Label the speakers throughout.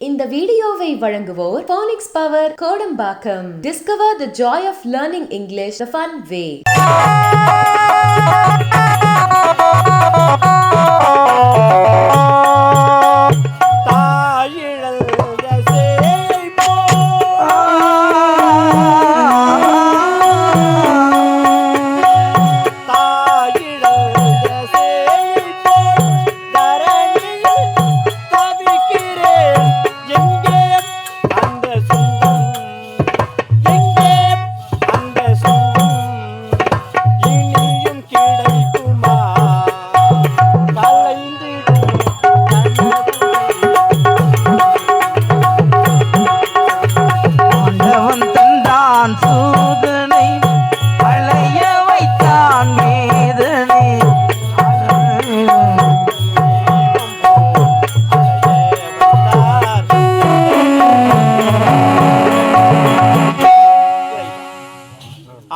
Speaker 1: இந்த வீடியோவை வழங்குவோர் Phonics Power Kodambakkam. Discover the joy of learning English the fun way.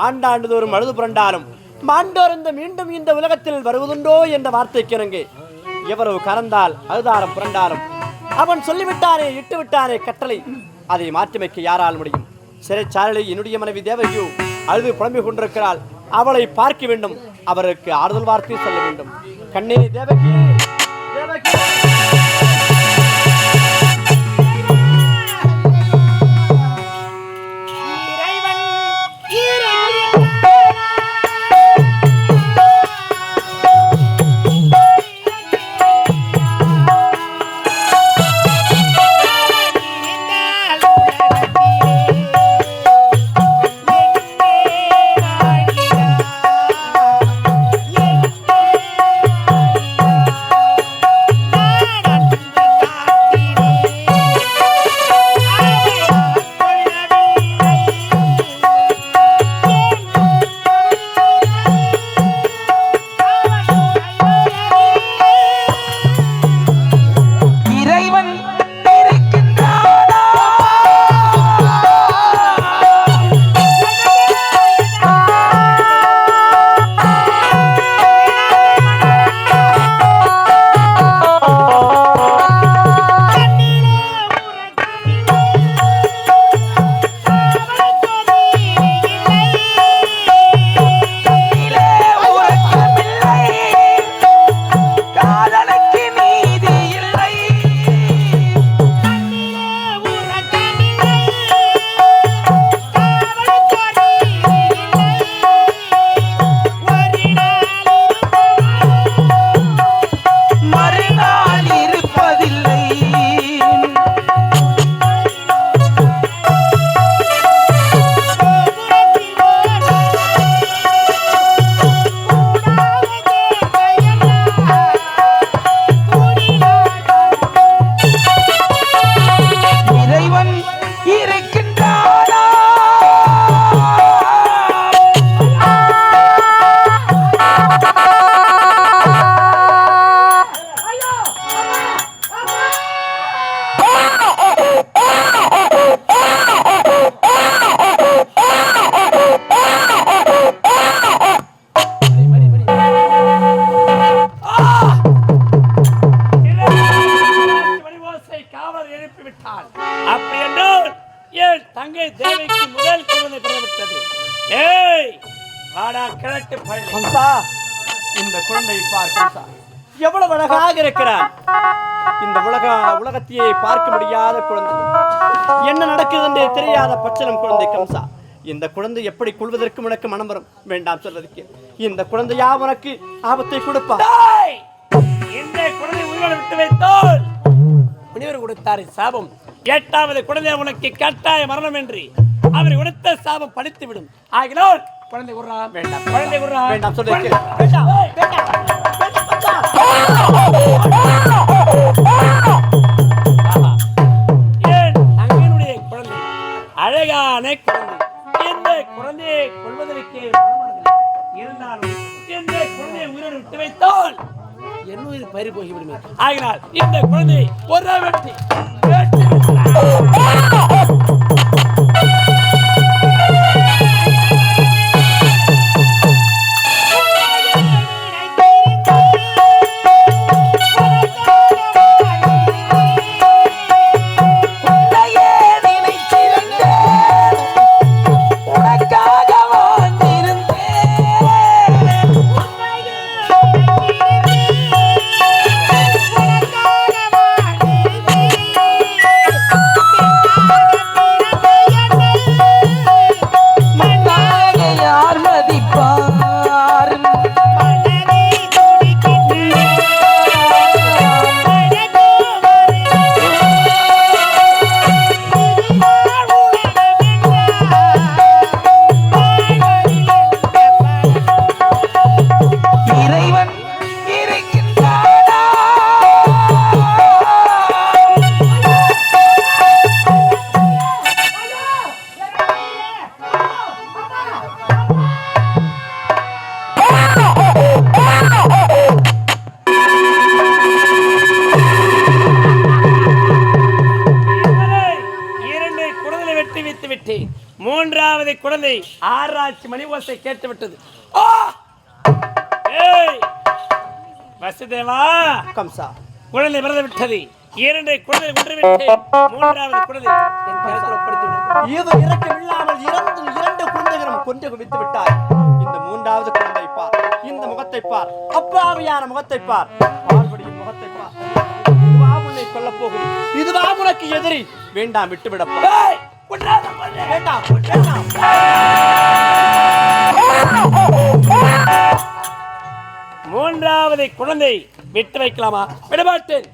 Speaker 2: ஆண்டாண்டுதோறும் அழுது புரண்டாலும் மாண்டோர்ந்த மீண்டும் இந்த உலகத்தில் வருவதுண்டோ என்ற வார்த்தைக்கு இணங்க எவரவு கறந்தால் அழுதாரம் புரண்டாலும் அவன் சொல்லிவிட்டானே இட்டு விட்டானே கட்டளை அதை மாற்றிமைக்க யாரால் முடியும்? சிறைச்சாலையில் என்னுடைய மனைவி தேவகியோ அழுது புலம்பிக் கொண்டிருக்கிறாள். அவளை பார்க்க வேண்டும், அவருக்கு ஆறுதல் வார்த்தை சொல்ல வேண்டும். கண்ணே தேவகி, தேவகி. இந்த குழந்தை பார்க்க எவ்வளவு அழகாக இருக்கிறார். இந்த உலகத்தையே பார்க்க முடியாத குழந்தை, என்ன நடக்குது என்று தெரியாத பச்சளம் குழந்தை கம்சா. இந்த குழந்தை எப்படி கொள்வதற்கு உனக்கு மனம் வரும்? வேண்டாம் சொல்வதற்கு. இந்த குழந்தையா உனக்கு ஆபத்தை கொடுப்பா?
Speaker 3: இந்த குழந்தை உயிரோடு விட்டு வைத்தால் முனிவர் கொடுத்தார் சாபம். 8வது குழந்தை உனக்கு கட்டாய மரணம் என்று அவர் கொடுத்த சாபம் படித்து விடும். ஆகினால் குழந்தை குர்ரா வேண்டாம், குழந்தை குர்ரா வேண்டாம் சொல்லுங்க. வேண்டாம் வேண்டாம் ஏன் தங்களுடைய குழந்தை அழகான குழந்தை, இந்த குழந்தையை கொள்வதற்கு இருந்தாலும் இந்த குழந்தையை உயிரோடு விட்டு வைத்தால் என் உயிர் பறி போகிவிடுமே. ஆகினால் இந்த குழந்தையை ஒரு வெட்டி மூன்றாவது குழந்தை ஆராய்ச்சி மணி ஓசை கேட்டு விட்டது. ஏய் வசுதேவா,
Speaker 2: கம்சா,
Speaker 3: குழந்தை பிறந்து விட்டது. 2 குழந்தை கொன்று விட்டேன். மூன்றாவது குழந்தை என் கருத்தில் ஒப்படைத்து விட்டது.
Speaker 2: இது இறக்கமில்லாமல் 2 குழந்தைகளும் கொன்று குவித்து விட்டாய். இந்த மூன்றாவது குழந்தை பார், இந்த முகத்தை பார், அப்பாவியான முகத்தை பார், பார்வடியின் முகத்தை பார். இதுவா உன்னை கொல்ல போகும்? இதுவா உனக்கு எதிரி? வேண்டாம், விட்டு விடப்பா. வேண்டாம், வேண்டாம்.
Speaker 3: மூன்றாவது குழந்தை விட்டு வைக்கலாமா? விடமாட்டேன்.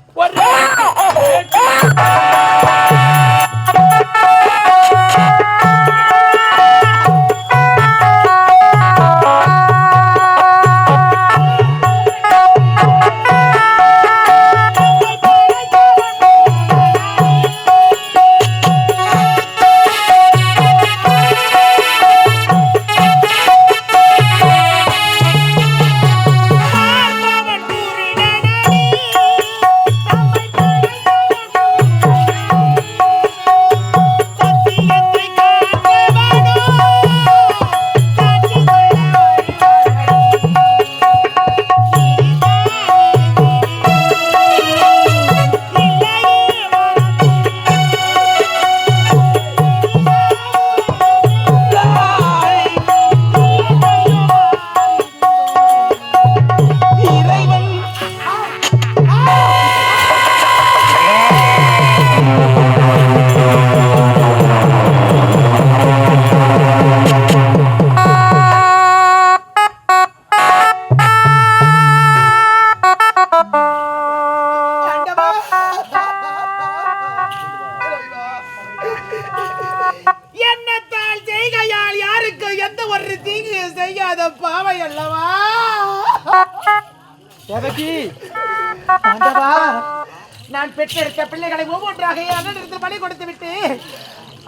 Speaker 4: நான் பெற்றெடுத்த பிள்ளைகளை ஒவ்வொன்றாக அண்ணனிடத்தில் பலி கொடுத்து விட்டு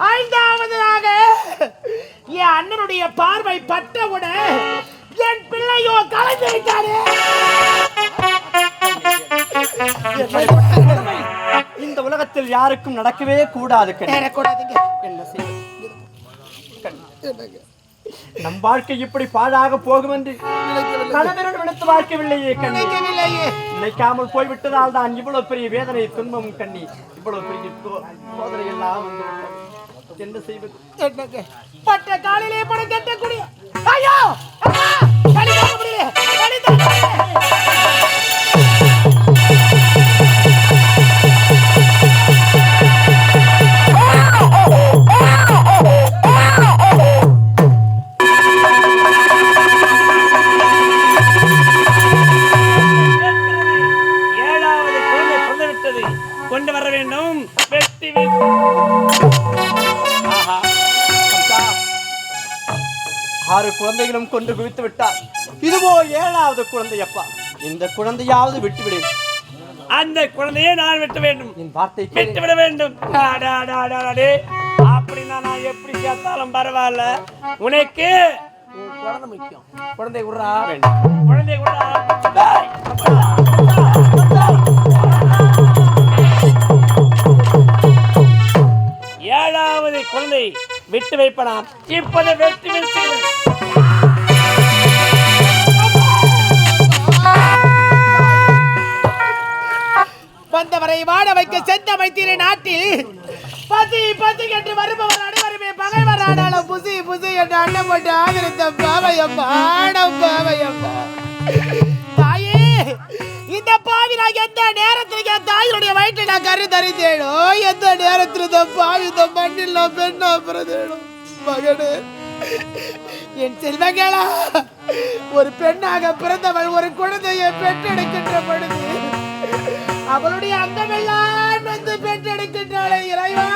Speaker 4: 5வதாக என் அண்ணனுடைய பார்வை பட்டவுடன் என் பிள்ளையோ கலந்து விட்டாரே.
Speaker 2: இந்த உலகத்தில் யாருக்கும் நடக்கவே கூடாது.
Speaker 4: என்ன செய்ய?
Speaker 2: நம் வாழ்க்கை இப்படி பாழாக போகும் என்று கணவரிடம் எடுத்து வாழ்க்கவில்லையே கண்ணி. நினைக்காமல் போய்விட்டதால் தான் இவ்வளவு பெரிய வேதனை, துன்பம் கண்ணி, இவ்வளவு பெரிய சோதனை எல்லாம் வந்து என்ன செய்வது?
Speaker 4: பட்ட காலிலே படம் கட்டக்கூடிய
Speaker 3: கொண்டு வர வேண்டும். வெட்டி
Speaker 2: 6 குழந்தைகளும் கொண்டு குவித்து விட்டார். இதுவோ 7வது குழந்தை. அப்பா, இந்த குழந்தையாவது விட்டுவிடு.
Speaker 3: அந்த குழந்தையை நான் விட்டு வேண்டும்.
Speaker 2: என் வார்த்தை
Speaker 3: விட்டுவிட வேண்டும். அப்படின்னா நான் எப்படி சேர்த்தாலும் பரவாயில்ல. உனக்கு குழந்தை முக்கியம். குழந்தை விடுறா, குழந்தை விடுறா. 7வது குழந்தை விட்டு வைப்பலாம். இப்போது வெட்டி வைத்து
Speaker 4: வந்தவரை வாட வைக்க சென்ற வைத்திய நாட்டில் பசி பசி என்று வருபவர் அனைவருமே பகைவர் ஆனாலும் புசி புசி என்று அண்ணன் போட்டு ஆதரித்த பாவையப்பா, பாவையப்பா. தாயே, இந்த பாவி நான் எந்த நேரத்தில் என் தாயினுடைய வயிற்றை நான் கரு தரித்தேனோ, எந்த நேரத்தில் இந்த பாவி இந்த மண்ணில் நான் பெண்ணா பிறந்தேனோ, மகனே என் செல்வங்களா, ஒரு பெண்ணாக பிறந்தவள் ஒரு குழந்தையை பெற்றெடுக்கின்ற பொழுது அவளுடைய அங்கமெல்லாம் வந்து பெற்றெடுக்கின்றாளே இறைவா.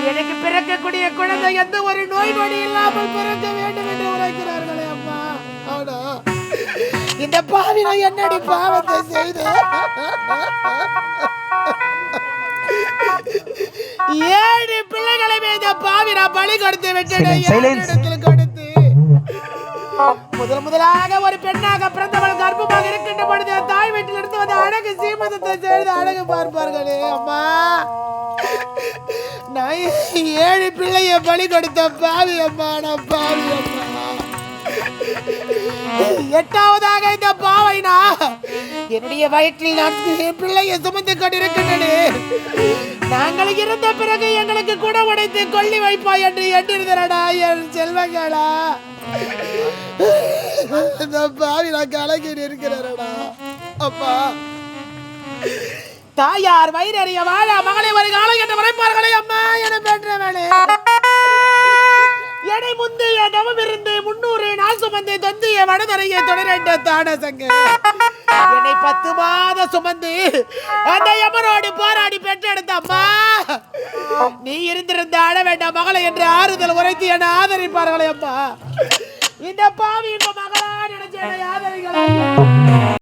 Speaker 4: எனக்கு பிறக்கக்கூடிய குழந்தை எந்த ஒரு நோய் நொடி இல்லாமல் பிறக்க வேண்டும் என்று உரைக்கிறார்களே அம்மா. ஆனா இந்த பாவி நான் என்னடி பாவத்தை செய்து 7 பிள்ளைகளை இந்த பாவி நான் பலி கொடுத்து விட்டேன். கொடுத்து முதலாக ஒரு பெண்ணாக பிறந்தவள் கர்ப்பமாக இருக்கின்ற பொழுது தாய் வீட்டில் இருந்து வந்து அழகு சீமந்தத்தை செய்து அழகு பார்ப்பார்களே அம்மா. நான் 7 பிள்ளைய பலி கொடுத்த பாவி அம்மா, நான் பாவி அம்மா. 8வதாக இந்த பாவைனா என்னுடைய வயிற்றில் நான் பிள்ளையை சுமந்து கொண்டிருக்கின்றேன். நாங்கள் இருந்த பிறகு எங்களுக்கு கூட உடைத்து கொள்ளி வைப்பாய் என்று எண்ணிருந்தடா என் செல்வங்களா. இந்த பாவி நான் கலங்கி இருக்கிறேடா அப்பா. தாயார் வயிறறிய வாழ மகளை வருகாலம் என்று உரைப்பார்களே அம்மா என பெற்றவனே. எடை முந்தைய தவம் இருந்து 300 நாள் சுமந்து தொந்திய வடதரையை தொடரண்ட தானசங்க என்னை 10 மாதம் சுமந்து அந்த யமனோடு போராடி பெற்றெடுத்த அம்மா. நீ இருந்திருந்த அழ வேண்டாம் மகளை என்று ஆறுதல் உரைத்து என்னை ஆதரிப்பார்களே அம்மா. இந்த பாவி இப்ப மகளா நினைச்சு என்னை ஆதரிக்கலாம்.